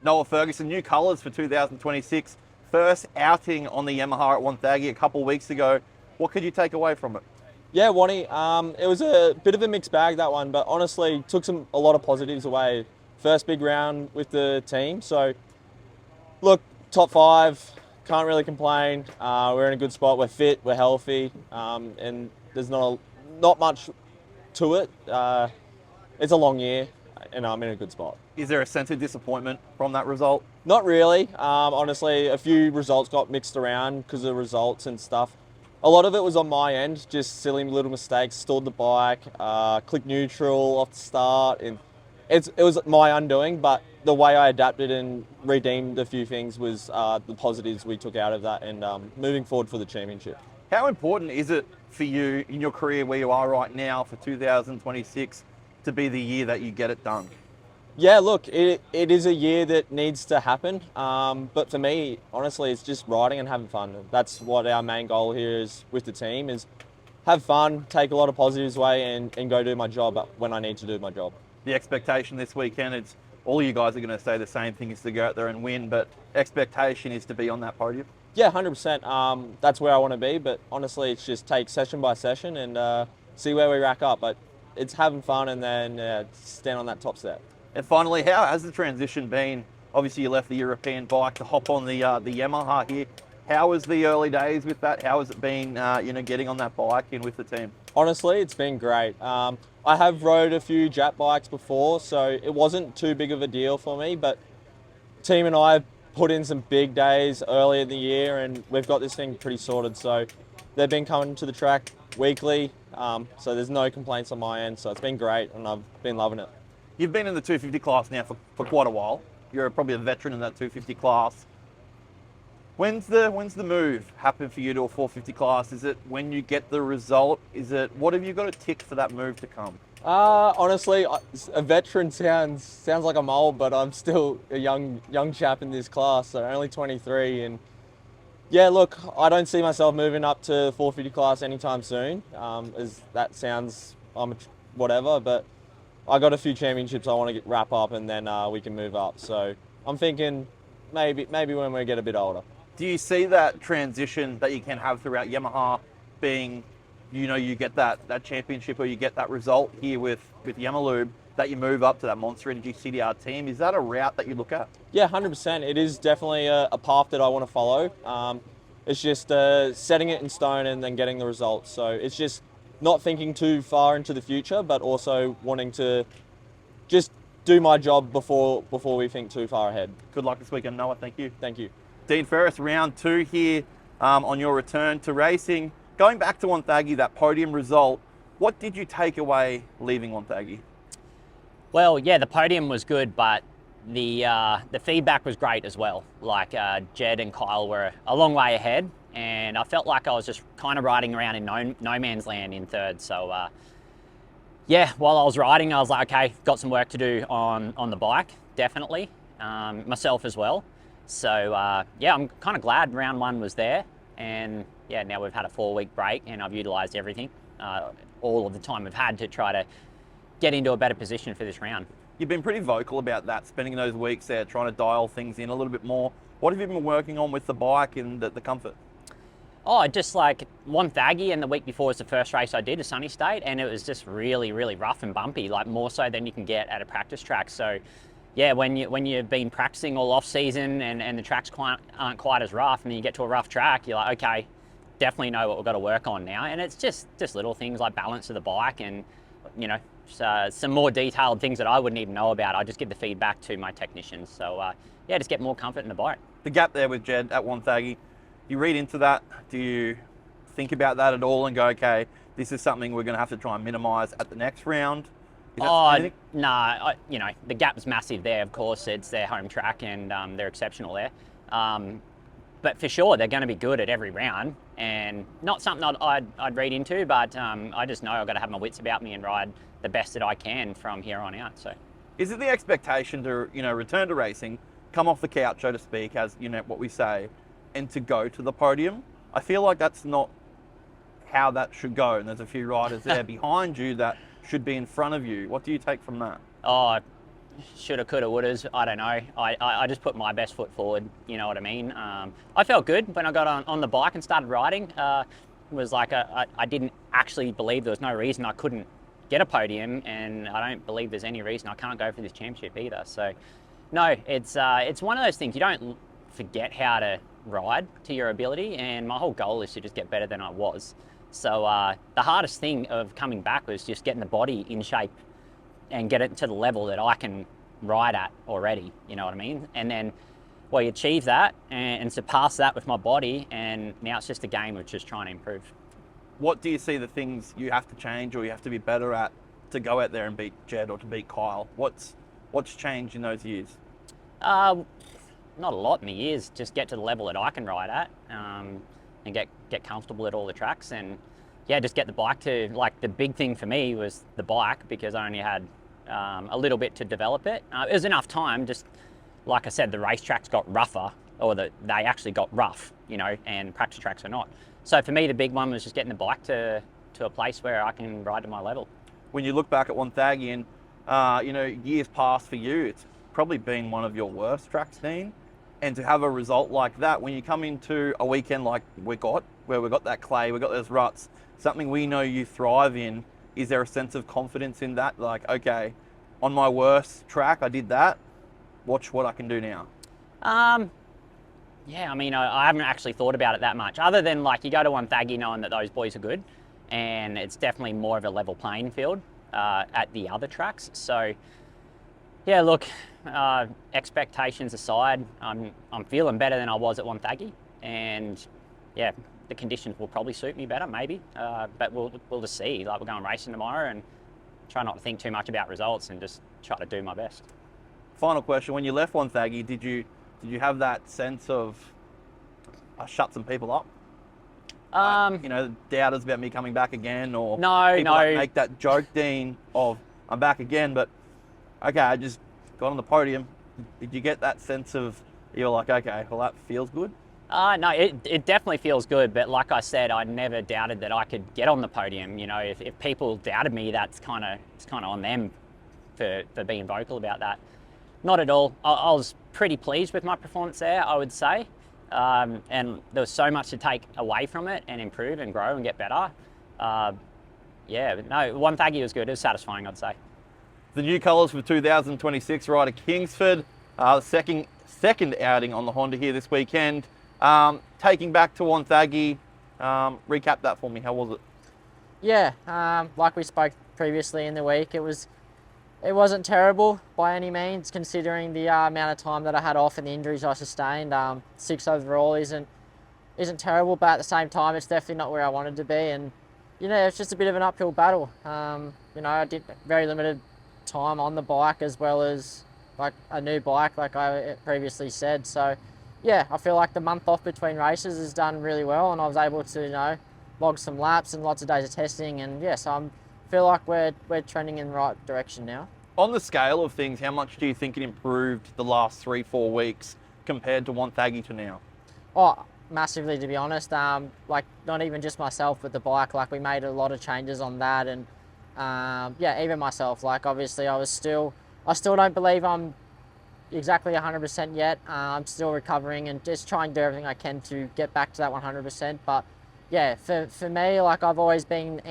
Noah Ferguson, new colours for 2026. First outing on the Yamaha at Wonthaggi a couple of weeks ago. What could you take away from it? Yeah, Wonny, it was a bit of a mixed bag, that one, but honestly took a lot of positives away. First big round with the team, so look, top 5, can't really complain. We're in a good spot, we're fit, we're healthy, and there's not much to it. It's a long year, and I'm in a good spot. Is there a sense of disappointment from that result? Not really. Honestly, a few results got mixed around because of results and stuff. A lot of it was on my end, just silly little mistakes, stalled the bike, clicked neutral off the start, and it was my undoing, but the way I adapted and redeemed a few things was the positives we took out of that, and moving forward for the championship. How important is it for you in your career where you are right now for 2026 to be the year that you get it done? Yeah, look, it is a year that needs to happen. But for me, honestly, it's just riding and having fun. That's what our main goal here is with the team, is have fun, take a lot of positives away, and go do my job when I need to do my job. The expectation this weekend, it's all you guys are going to say the same thing, is to go out there and win, but expectation is to be on that podium. Yeah, 100%. That's where I want to be, but honestly, it's just take session by session and see where we rack up. But it's having fun and then stand on that top step. And finally, how has the transition been? Obviously, you left the European bike to hop on the Yamaha here. How was the early days with that? How has it been, getting on that bike and with the team? Honestly, it's been great. I have rode a few Jap bikes before, so it wasn't too big of a deal for me, but team and I put in some big days early in the year, and we've got this thing pretty sorted. So they've been coming to the track weekly, so there's no complaints on my end. So it's been great, and I've been loving it. You've been in the 250 class now for quite a while. You're probably a veteran in that 250 class. When's the move happen for you to a 450 class? Is it when you get the result? Is it, what have you got to tick for that move to come? Honestly, a veteran sounds like I'm old, but I'm still a young chap in this class, so only 23. And yeah, look, I don't see myself moving up to 450 class anytime soon. As that sounds, whatever, but I got a few championships I want to wrap up, and then we can move up. So I'm thinking maybe when we get a bit older. Do you see that transition that you can have throughout Yamaha being, you get that championship or you get that result here with Yamalube, that you move up to that Monster Energy CDR team? Is that a route that you look at? Yeah, 100%. It is definitely a path that I want to follow. It's just setting it in stone and then getting the results. So it's just not thinking too far into the future, but also wanting to just do my job before we think too far ahead. Good luck this weekend, Noah. Thank you. Thank you. Dean Ferris, round 2 here on your return to racing. Going back to Wonthaggi, that podium result, what did you take away leaving Wonthaggi? Well, yeah, the podium was good, but the feedback was great as well. Like Jed and Kyle were a long way ahead, and I felt like I was just kind of riding around in no man's land in third. So yeah, while I was riding, I was like, okay, got some work to do on the bike, definitely, myself as well. So yeah, I'm kind of glad round 1 was there, and yeah, now we've had a 4-week break and I've utilised everything, all of the time we've had to try to get into a better position for this round. You've been pretty vocal about that, spending those weeks there trying to dial things in a little bit more. What have you been working on with the bike and the comfort? Oh, just like Wonthaggi, and the week before was the first race I did, a sunny state, and it was just really, really rough and bumpy, like more so than you can get at a practice track. So yeah, when you've been practicing all off season and the tracks aren't quite as rough, and then you get to a rough track, you're like, okay, definitely know what we've got to work on now. And it's just little things like balance of the bike and, some more detailed things that I wouldn't even know about. I just give the feedback to my technicians. So yeah, just get more comfort in the bike. The gap there with Jed at Wonthaggi, do you read into that? Do you think about that at all and go, okay, this is something we're going to have to try and minimise at the next round? No, the gap is massive there, of course. It's their home track and they're exceptional there. But for sure, they're going to be good at every round, and not something I'd read into, but I just know I've got to have my wits about me and ride the best that I can from here on out. So, is it the expectation to, return to racing, come off the couch, so to speak, as, what we say, and to go to the podium? I feel like that's not how that should go, and there's a few riders there behind you that should be in front of you. What do you take from that? Oh, shoulda, coulda, wouldas. I don't know. I just put my best foot forward. You know what I mean? I felt good when I got on the bike and started riding. It was like I didn't actually believe there was no reason I couldn't get a podium, and I don't believe there's any reason I can't go for this championship either. So, no, it's one of those things. You don't forget how to ride to your ability, and my whole goal is to just get better than I was. So the hardest thing of coming back was just getting the body in shape and get it to the level that I can ride at already, you know what I mean? And then, well, you achieve that and surpass that with my body, and now it's just a game of just trying to improve. What do you see the things you have to change or you have to be better at to go out there and beat Jed or to beat Kyle? What's changed in those years? Not a lot in the years, just get to the level that I can ride at, and get comfortable at all the tracks, and yeah, just get the bike to, like, the big thing for me was the bike, because I only had a little bit to develop it. It was enough time, just like I said, the racetracks got rougher, or they actually got rough, you know, and practice tracks are not. So for me, the big one was just getting the bike to a place where I can ride to my level. When you look back at Wonthaggi and, you know, years past for you, it's probably been one of your worst tracks, Dean. And to have a result like that, when you come into a weekend like where we got that clay, we got those ruts, something we know you thrive in, is there a sense of confidence in that? Like, okay, on my worst track, I did that. Watch what I can do now. Yeah, I mean, I haven't actually thought about it that much, other than, like, you go to Wonthaggi knowing that those boys are good, and it's definitely more of a level playing field at the other tracks. So, yeah, look, expectations aside, I'm feeling better than I was at Wonthaggi, and yeah, the conditions will probably suit me better, maybe. But we'll just see. Like, we're going racing tomorrow, and try not to think too much about results and just try to do my best. Final question: when you left Wonthaggi, did you have that sense of shut some people up? You know, doubters about me coming back again, or people that make that joke, Dean, of I'm back again, but okay, I just got on the podium. Did you get that sense of, you're like, okay, well, that feels good? No, it definitely feels good, but like I said, I never doubted that I could get on the podium. You know, if people doubted me, it's kind of on them for being vocal about that. Not at all. I was pretty pleased with my performance there, I would say. And there was so much to take away from it and improve and grow and get better. Yeah, but no, Wonthaggi was good. It was satisfying, I'd say. The new colours for 2026, Ryder Kingsford, second outing on the Honda here this weekend. Taking back to Wonthaggi, recap that for me. How was it? Yeah, like we spoke previously in the week, it wasn't terrible by any means, considering the amount of time that I had off and the injuries I sustained. 6 overall isn't terrible, but at the same time, it's definitely not where I wanted to be. And you know, it's just a bit of an uphill battle. You know, I did very limited time on the bike, as well as like a new bike, like I previously said. So yeah, I feel like the month off between races has done really well, and I was able to, you know, log some laps and lots of days of testing. And yeah, so I feel like we're trending in the right direction now. On the scale of things, how much do you think it improved the last 3-4 weeks compared to Wonthaggi to now? Oh, massively, to be honest. Like, not even just myself, but the bike. Like, we made a lot of changes on that, and yeah, even myself. Like, obviously, I still don't believe I'm exactly 100% yet. I'm still recovering and just trying to do everything I can to get back to that 100%. But yeah, for me, like, I've always been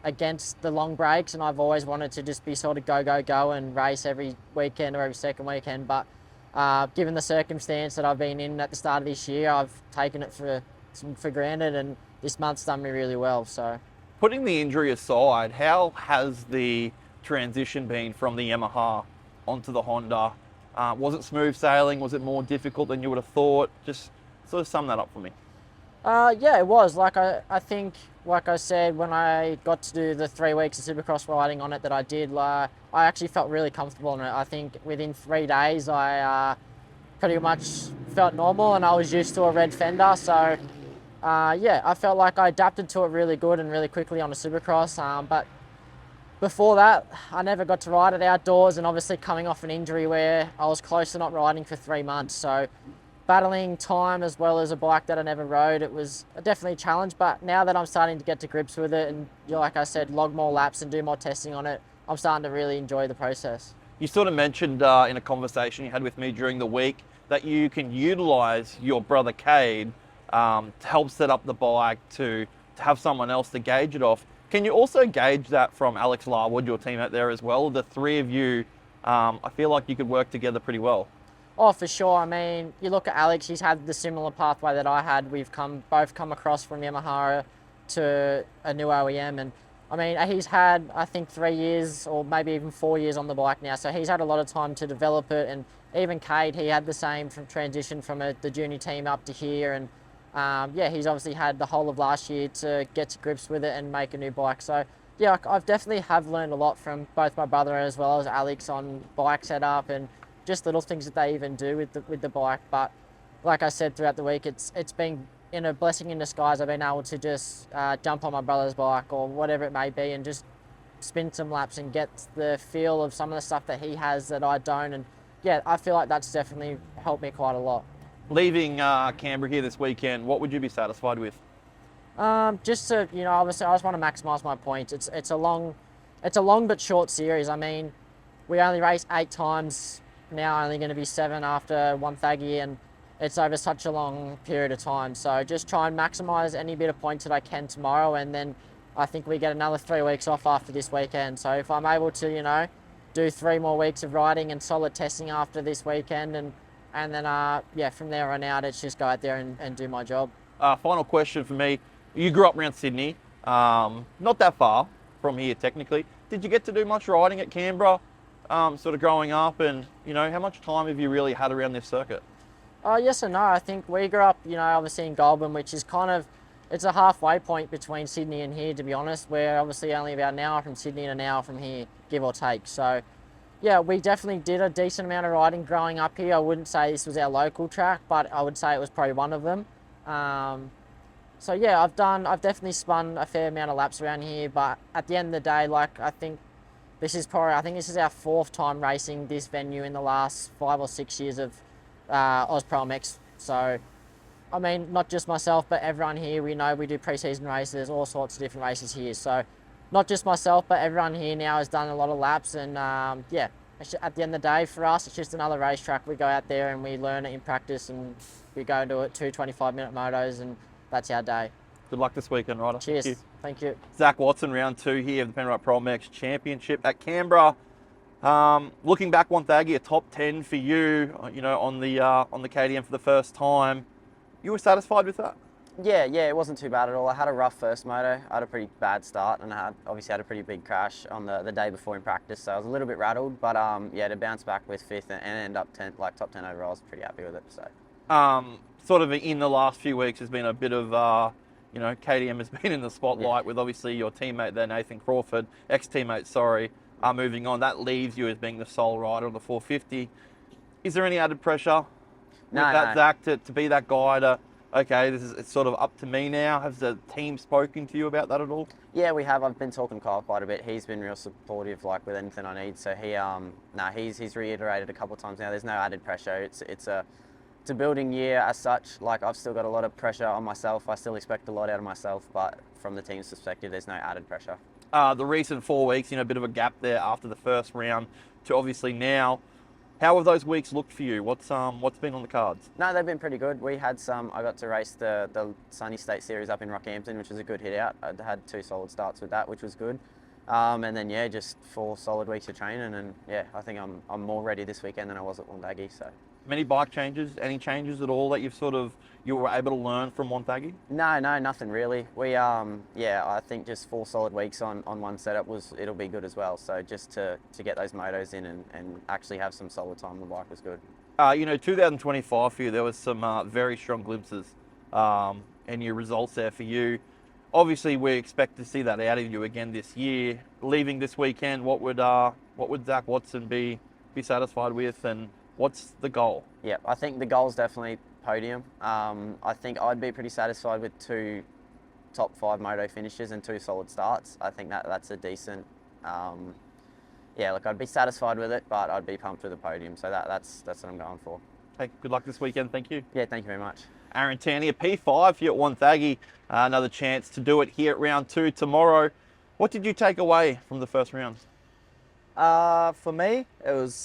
against the long breaks, and I've always wanted to just be sort of go and race every weekend or every second weekend. But given the circumstance that I've been in at the start of this year, I've taken it for granted, and this month's done me really well. So, putting the injury aside, how has the transition been from the Yamaha onto the Honda? Was it smooth sailing? Was it more difficult than you would have thought? Just sort of sum that up for me. Yeah, it was. Like, I think, like I said, when I got to do the 3 weeks of Supercross riding on it that I did, I actually felt really comfortable on it. I think within 3 days, I pretty much felt normal, and I was used to a red fender. So, yeah, I felt like I adapted to it really good and really quickly on a Supercross. But before that, I never got to ride it outdoors, and obviously coming off an injury where I was close to not riding for 3 months. So, battling time as well as a bike that I never rode, it was definitely a challenge. But now that I'm starting to get to grips with it, and like I said, log more laps and do more testing on it, I'm starting to really enjoy the process. You sort of mentioned in a conversation you had with me during the week that you can utilise your brother Cade to help set up the bike to have someone else to gauge it off. Can you also gauge that from Alex Larwood, your teammate there as well? The three of you, I feel like you could work together pretty well. Oh, for sure. I mean, you look at Alex, he's had the similar pathway that I had. We've both come across from Yamaha to a new OEM. And I mean, he's had, I think, 3 years or maybe even 4 years on the bike now. So he's had a lot of time to develop it. And even Cade, he had the same from transition from the junior team up to here. And yeah, he's obviously had the whole of last year to get to grips with it and make a new bike. So yeah, I've definitely have learned a lot from both my brother as well as Alex on bike setup and just little things that they even do with the bike. But like I said throughout the week, it's been in a blessing in disguise. I've been able to just jump on my brother's bike or whatever it may be and just spin some laps and get the feel of some of the stuff that he has that I don't. And yeah, I feel like that's definitely helped me quite a lot. Leaving Canberra here this weekend, what would you be satisfied with? Just to, obviously I just want to maximise my points. It's a long but short series. I mean, we only race 8 times. Now only going to be 7 after Wonthaggi, and it's over such a long period of time. So just try and maximise any bit of points that I can tomorrow, and then I think we get another 3 weeks off after this weekend. So if I'm able to, do 3 more weeks of riding and solid testing after this weekend, and then yeah, from there on out, it's just go out there and do my job. Final question for me. You grew up around Sydney, not that far from here technically. Did you get to do much riding at Canberra? Sort of growing up, and how much time have you really had around this circuit? Yes and no. I think we grew up, obviously in Goulburn, which is kind of, it's a halfway point between Sydney and here, to be honest. We're obviously only about an hour from Sydney and an hour from here, give or take. So yeah, we definitely did a decent amount of riding growing up here. I wouldn't say this was our local track, but I would say it was probably one of them. So yeah, I've definitely spun a fair amount of laps around here, but at the end of the day, I think this is our 4th time racing this venue in the last 5 or 6 years of ProMX. So, I mean, not just myself, but everyone here, we do pre-season races, all sorts of different races here. So, not just myself, but everyone here now has done a lot of laps. And yeah, at the end of the day, for us, it's just another racetrack. We go out there and we learn it in practice, and we go do it 2 25-minute motos, and that's our day. Good luck this weekend, Ryder. Cheers. Thank you. Zac Watson, round 2 here of the Penrite ProMX Championship at Canberra. Looking back, Wonthaggi, a top 10 for you, on the KTM for the first time. You were satisfied with that? Yeah, it wasn't too bad at all. I had a rough first moto. I had a pretty bad start, and I obviously had a pretty big crash on the day before in practice, so I was a little bit rattled. But yeah, to bounce back with 5th and end up top 10 overall, I was pretty happy with it. So sort of in the last few weeks, there's been a bit of KTM has been in the spotlight with obviously your teammate there, Nathan Crawford, ex-teammate, moving on. That leaves you as being the sole rider on the 450. Is there any added pressure with that, Zac, to be that guy to, okay, it's sort of up to me now? Has the team spoken to you about that at all? Yeah, we have. I've been talking to Kyle quite a bit. He's been real supportive, with anything I need. So he's reiterated a couple of times now. There's no added pressure. It's a building year as such. I've still got a lot of pressure on myself. I still expect a lot out of myself, but from the team's perspective, there's no added pressure. The recent 4 weeks, a bit of a gap there after the first round to obviously now. How have those weeks looked for you? What's been on the cards? No, they've been pretty good. We had I got to race the Sunny State Series up in Rockhampton, which was a good hit out. I had 2 solid starts with that, which was good. And then yeah, just 4 solid weeks of training, and yeah, I think I'm more ready this weekend than I was at Wonthaggi. So. Many bike changes? Any changes at all that you were able to learn from Wonthaggi? No, nothing really. We yeah, I think just 4 solid weeks on one setup it'll be good as well. So just to get those motos in and actually have some solid time on the bike was good. 2025 for you, there was some very strong glimpses and your results there for you. Obviously, we expect to see that out of you again this year. Leaving this weekend, what would Zac Watson be satisfied with, and what's the goal? Yeah, I think the goal's definitely podium. I think I'd be pretty satisfied with 2 top 5 moto finishes and 2 solid starts. I think that's a decent. Yeah, look, I'd be satisfied with it, but I'd be pumped with a podium. So that's what I'm going for. Hey, good luck this weekend. Thank you. Yeah, thank you very much. Aaron Tanti, a P5 here at Wonthaggi. Another chance to do it here at round 2 tomorrow. What did you take away from the first round? For me, it was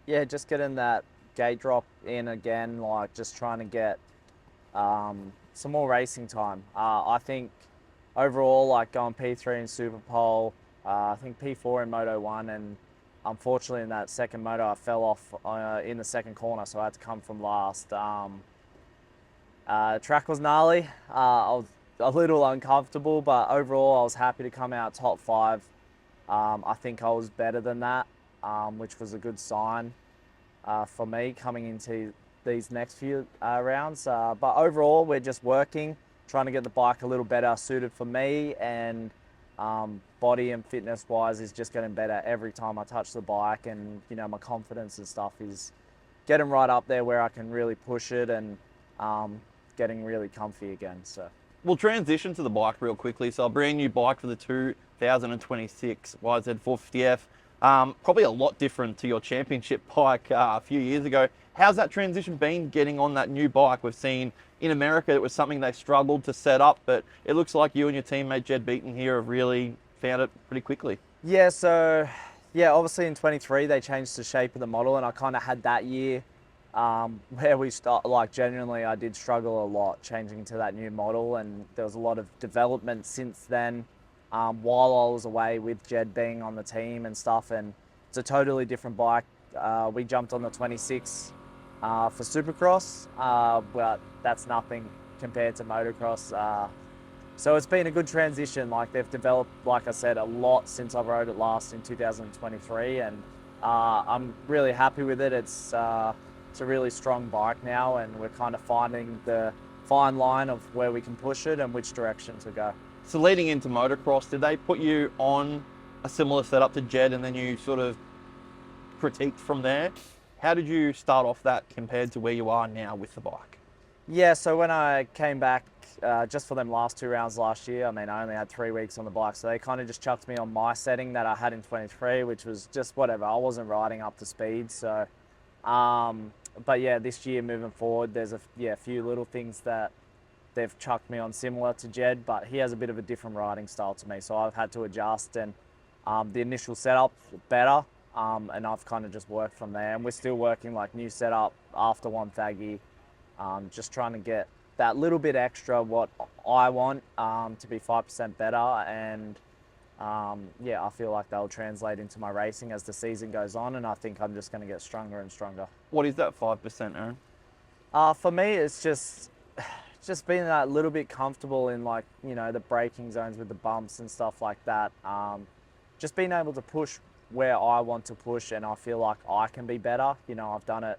just getting that gate drop in again, like just trying to get some more racing time. I think overall, like going P3 in Super Pole, I think P4 in Moto1, and unfortunately in that second moto I fell off in the second corner, so I had to come from last. Track was gnarly. I was a little uncomfortable, but overall I was happy to come out top 5. I think I was better than that, which was a good sign for me coming into these next few rounds. But overall, we're just working, trying to get the bike a little better suited for me, and body and fitness wise is just getting better every time I touch the bike, and my confidence and stuff is getting right up there where I can really push it, and getting really comfy again. So We'll transition to the bike real quickly. So a brand new bike for the 2026 YZ450F. Probably a lot different to your championship bike a few years ago. How's that transition been, getting on that new bike? We've seen in America it was something they struggled to set up, but it looks like you and your teammate Jed Beaton here have really found it pretty quickly. yeah, so obviously in 23 they changed the shape of the model, and I kind of had that year where we start, like genuinely I did struggle a lot changing to that new model, and there was a lot of development since then while I was away with Jed being on the team and stuff, and it's a totally different bike. We jumped on the 26 for Supercross, but that's nothing compared to motocross. So it's been a good transition. Like they've developed, like I said, a lot since I rode it last in 2023, and I'm really happy with it. It's a really strong bike now, and we're kind of finding the fine line of where we can push it and which direction to go. So leading into motocross, did they put you on a similar setup to Jed and then you sort of critiqued from there? How did you start off that compared to where you are now with the bike? Yeah, so when I came back just for them last 2 rounds last year, I mean, I only had 3 weeks on the bike, so they kind of just chucked me on my setting that I had in 23, which was just whatever. I wasn't riding up to speed, so but yeah, this year moving forward, there's a few little things that they've chucked me on similar to Jed, but he has a bit of a different riding style to me, so I've had to adjust, and the initial setup better, and I've kind of just worked from there, and we're still working like new setup after one thaggy, just trying to get that little bit extra what I want to be 5% better, and I feel like they'll translate into my racing as the season goes on, and I think I'm just going to get stronger and stronger. What is that 5%, Aaron? For me, it's just being that little bit comfortable in, like, the braking zones with the bumps and stuff like that. Just being able to push where I want to push, and I feel like I can be better. I've done it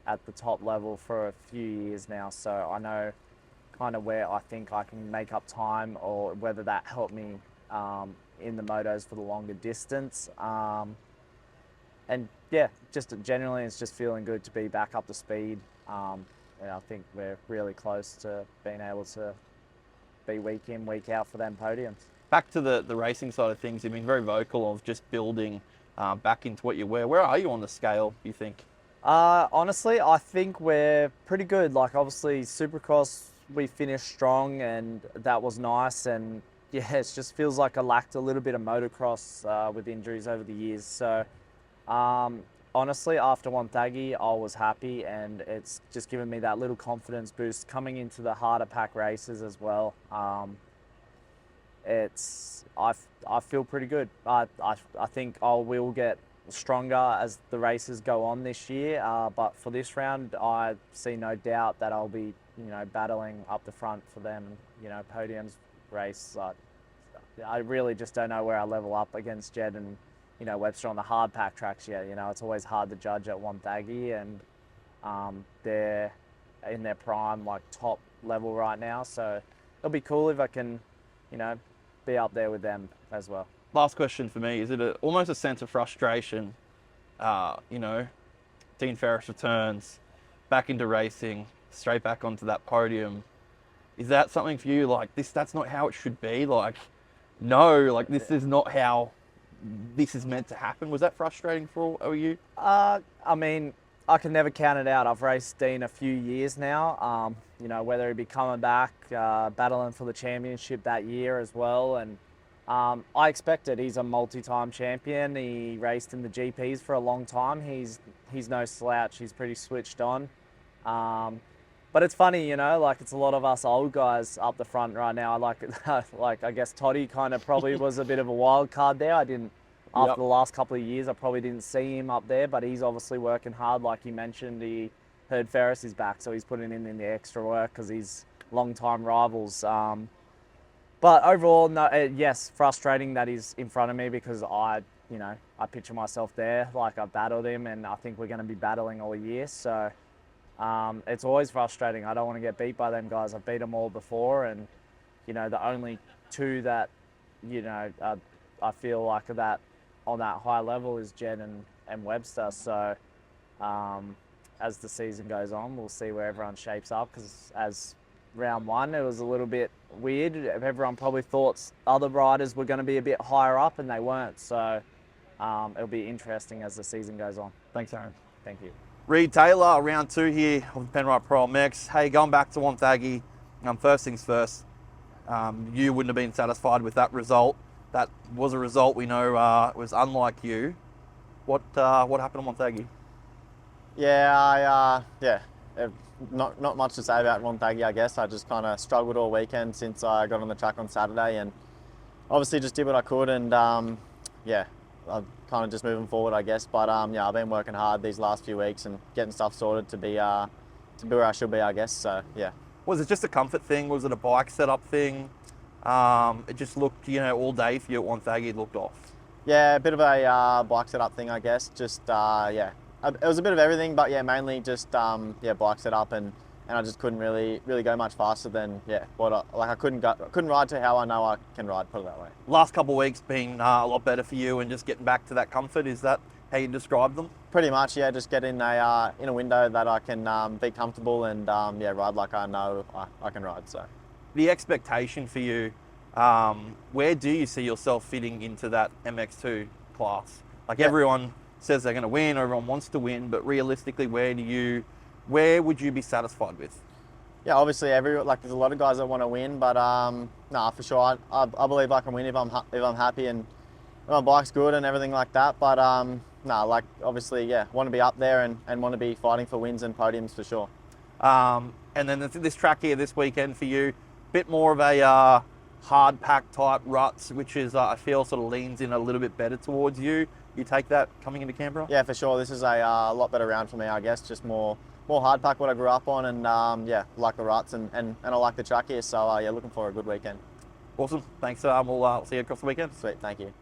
at the top level for a few years now, so I know kind of where I think I can make up time, or whether that helped me in the motos for the longer distance. And yeah, just generally it's just feeling good to be back up to speed. I think we're really close to being able to be week in, week out for them podiums. Back to the racing side of things, you've been very vocal of just building back into what you were. Where are you on the scale, you think? Honestly, I think we're pretty good. Like, obviously Supercross we finished strong, and that was nice, and yeah, it just feels like I lacked a little bit of motocross with injuries over the years. So honestly, after one thaggy, I was happy, and it's just given me that little confidence boost coming into the harder pack races as well. I feel pretty good. I think I will get stronger as the races go on this year, but for this round, I see no doubt that I'll be battling up the front for them. Podiums race. I really just don't know where I level up against Jed and Webster on the hard pack tracks yet. It's always hard to judge at one thaggy, and they're in their prime, like top level right now. So it'll be cool if I can, be up there with them as well. Last question for me, is it almost a sense of frustration? Dean Ferris returns back into racing, straight back onto that podium. Is that something for you, like, that's not how it should be? Like, no, like, this is not how this is meant to happen. Was that frustrating for you? I mean, I can never count it out. I've raced Dean a few years now. Whether he be coming back, battling for the championship that year as well, and I expect it. He's a multi-time champion. He raced in the GPs for a long time. He's no slouch. He's pretty switched on. But it's funny, you know, like it's a lot of us old guys up the front right now. Like I guess Toddy kind of probably was a bit of a wild card there. After the last couple of years, I probably didn't see him up there, but he's obviously working hard. Like you mentioned, he heard Ferris is back, so he's putting in the extra work because he's long-time rivals. But overall, no, yes, frustrating that he's in front of me because I picture myself there. Like I battled him, and I think we're going to be battling all year. So it's always frustrating. I don't want to get beat by them guys. I've beat them all before, and you know the only two that I feel like that on that high level is Jed and Webster. So as the season goes on, we'll see where everyone shapes up because as round one, it was a little bit weird. Everyone probably thought other riders were going to be a bit higher up and they weren't. So it'll be interesting as the season goes on. Thanks, Aaron. Thank you. Reid Taylor, round 2 here of the Penrite ProMX. Hey, going back to Wonthaggi, first things first, you wouldn't have been satisfied with that result. That was a result we know was unlike you. What happened on Wonthaggi? Yeah, not much to say about Wonthaggi, I guess. I just kind of struggled all weekend since I got on the track on Saturday, and obviously just did what I could, and I'm kind of just moving forward, I guess. But I've been working hard these last few weeks and getting stuff sorted to be where I should be, I guess. So yeah. Was it just a comfort thing? Was it a bike setup thing? It just looked, all day for you at Wonthaggi, it looked off. Yeah, a bit of a bike setup thing, I guess. Just it was a bit of everything, but yeah, mainly just bike setup, and I just couldn't really go much faster than I couldn't ride to how I know I can ride, put it that way. Last couple of weeks been a lot better for you, and just getting back to that comfort. Is that how you describe them? Pretty much, yeah. Just get in a window that I can be comfortable and ride like I know I can ride. So the expectation for you, where do you see yourself fitting into that MX2 class? Everyone says they're going to win, everyone wants to win, but realistically, where would you be satisfied with? Yeah, obviously there's a lot of guys that want to win, but for sure, I believe I can win if I'm happy and my bike's good and everything like that. But obviously, want to be up there and want to be fighting for wins and podiums for sure. And then this track here this weekend for you, bit more of a hard pack type ruts, which is I feel sort of leans in a little bit better towards you. You take that coming into Canberra? Yeah, for sure. This is a lot better round for me, I guess. Just more hard pack what I grew up on, and like the ruts and I like the track here. So looking for a good weekend. Awesome. Thanks. We'll see you across the weekend. Sweet. Thank you.